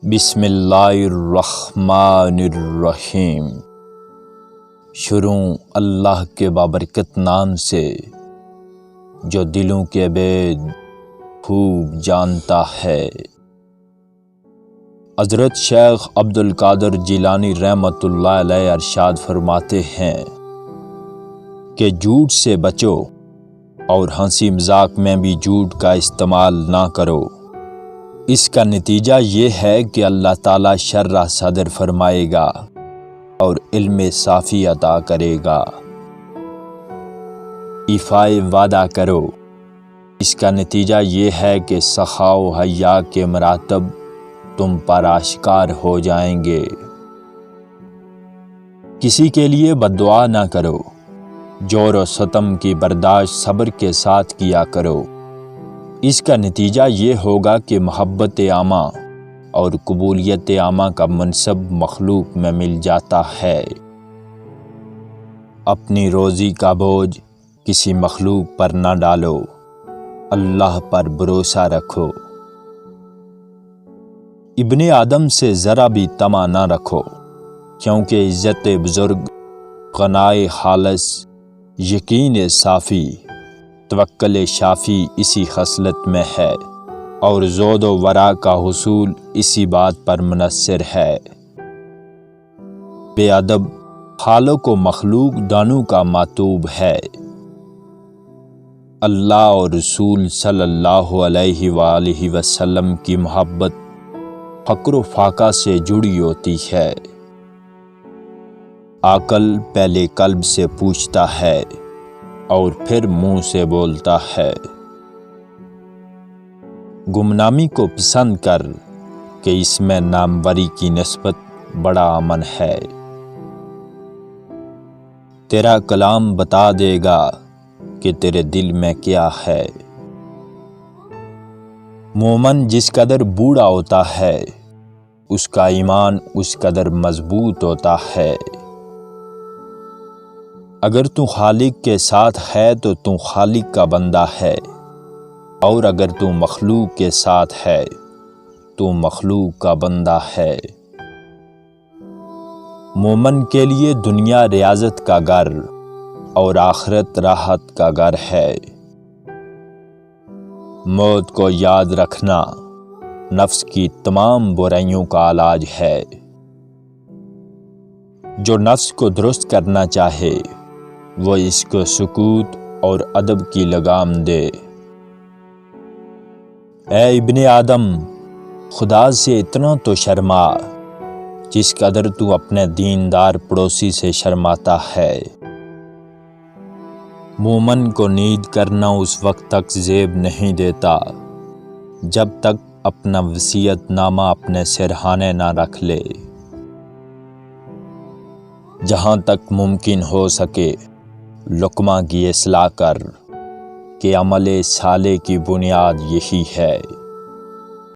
بسم اللہ الرحمن الرحیم۔ شروع اللہ کے بابرکت نام سے جو دلوں کے عبید خوب جانتا ہے۔ حضرت شیخ عبدالقادر جیلانی رحمۃ اللہ علیہ ارشاد فرماتے ہیں کہ جھوٹ سے بچو اور ہنسی مذاق میں بھی جھوٹ کا استعمال نہ کرو۔ اس کا نتیجہ یہ ہے کہ اللہ تعالیٰ شرح صدر فرمائے گا اور علم صافی عطا کرے گا۔ ایفائے وعدہ کرو، اس کا نتیجہ یہ ہے کہ سخا و حیا کے مراتب تم پر آشکار ہو جائیں گے۔ کسی کے لیے بد دعا نہ کرو، جور و ستم کی برداشت صبر کے ساتھ کیا کرو۔ اس کا نتیجہ یہ ہوگا کہ محبت عامہ اور قبولیت عامہ کا منصب مخلوق میں مل جاتا ہے۔ اپنی روزی کا بوجھ کسی مخلوق پر نہ ڈالو، اللہ پر بھروسہ رکھو۔ ابن آدم سے ذرا بھی طمع نہ رکھو، کیونکہ عزت بزرگ، قناعت خالص، یقین صافی، توکل شافی اسی خصلت میں ہے، اور زہد و ورع کا حصول اسی بات پر منحصر ہے۔ بے ادب خالق و مخلوق دونوں کا ماتوب ہے۔ اللہ اور رسول صلی اللہ علیہ وآلہ وسلم کی محبت فقر و فاقہ سے جڑی ہوتی ہے۔ عقل پہلے قلب سے پوچھتا ہے اور پھر منہ سے بولتا ہے۔ گمنامی کو پسند کر کہ اس میں ناموری کی نسبت بڑا امن ہے۔ تیرا کلام بتا دے گا کہ تیرے دل میں کیا ہے۔ مومن جس قدر بوڑھا ہوتا ہے، اس کا ایمان اس قدر مضبوط ہوتا ہے۔ اگر تو خالق کے ساتھ ہے تو تو خالق کا بندہ ہے، اور اگر تو مخلوق کے ساتھ ہے تو مخلوق کا بندہ ہے۔ مومن کے لیے دنیا ریاضت کا گھر اور آخرت راحت کا گھر ہے۔ موت کو یاد رکھنا نفس کی تمام برائیوں کا علاج ہے۔ جو نفس کو درست کرنا چاہے وہ اس کو سکوت اور ادب کی لگام دے۔ اے ابن آدم، خدا سے اتنا تو شرما جس قدر تو اپنے دیندار پڑوسی سے شرماتا ہے۔ مومن کو نیند کرنا اس وقت تک زیب نہیں دیتا جب تک اپنا وصیت نامہ اپنے سرہانے نہ رکھ لے۔ جہاں تک ممکن ہو سکے لقمہ کی اصلاح کر، کہ عمل صالح کی بنیاد یہی ہے۔